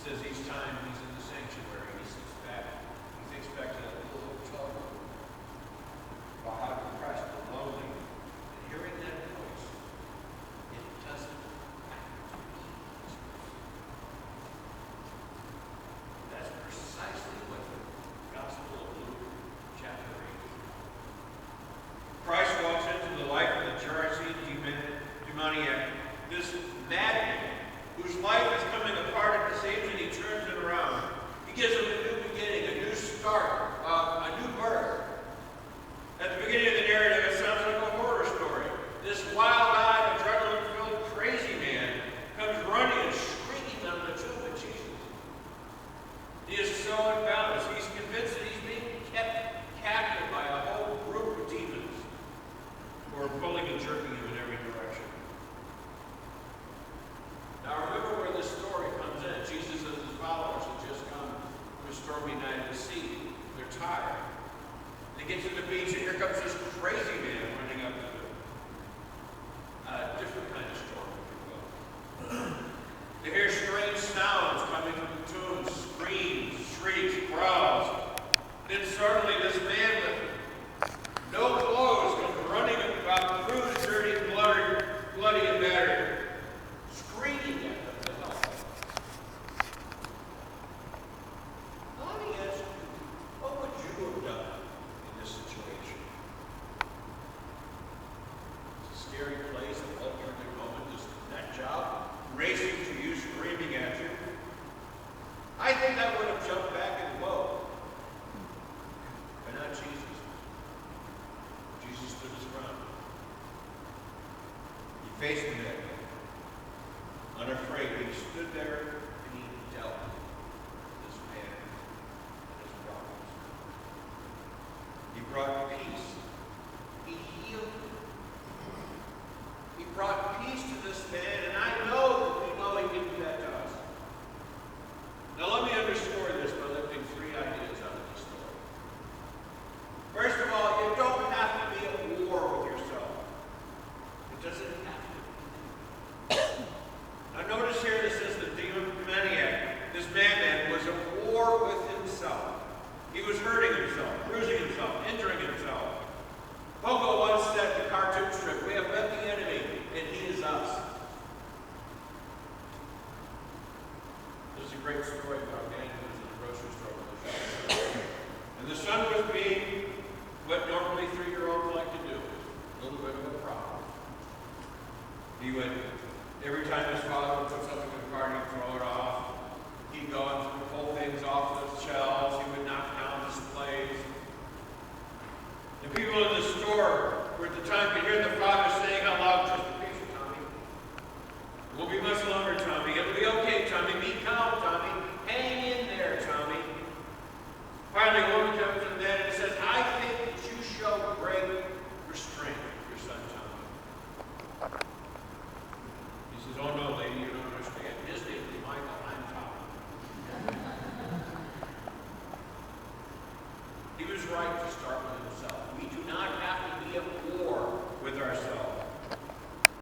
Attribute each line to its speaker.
Speaker 1: says each time he's in the sanctuary, he sits back. He thinks back to that little hotel room about how depressed and lonely. And hearing that voice, it doesn't have to be his voice. That's precisely what the Gospel of Luke, chapter 8. Christ walks into the life of the Gerasene demoniac, this madman whose life is coming apart at the seams, and he turns it around. He gives him a new beginning, a new start, a new birth. At the beginning of the narrative, it sounds like a horror story. This wild-eyed, adrenaline-filled, crazy man comes running and shrieking out of the tomb of Jesus. He is so unbalanced. He's convinced that he's being kept captive by a whole group of demons who are pulling and jerking him in every direction. Now remember where this story comes in. Jesus and his followers have just come from a stormy night at the sea. They're tired. They get to the beach, and here comes this crazy man running up to them. A different kind of storm, if you will. They hear strange sounds coming from the tomb, screams, shrieks, growls. Then suddenly this man with no clothes comes running about through the dirty, bloody and battered, screaming at them to help. Let me ask you, what would you have done in this situation? It's a scary place, a vulnerable moment, this nut job racing to you, screaming at you. I think I would have jumped back in the boat. But not Jesus. Jesus stood his ground. He faced the man. Unafraid, he stood there and he dealt with this man and his problems. He brought peace. He healed him. He brought peace to this man, and I know that we know he can do that to us. Now let me underscore this by lifting three ideas out of this story. First of all, you don't have to be at war with yourself. It doesn't have to be. Now notice here this is the demoniac. This madman was at war with himself. He was hurting himself, bruising himself, injuring himself. Pogo once said the cartoon strip, we have met the enemy, and he is us. There's a great story about a man who was in the grocery store with his son. And the son was being what normally 3-year-olds like to do, a little bit of a problem. He would, every time his father would put something in the car, he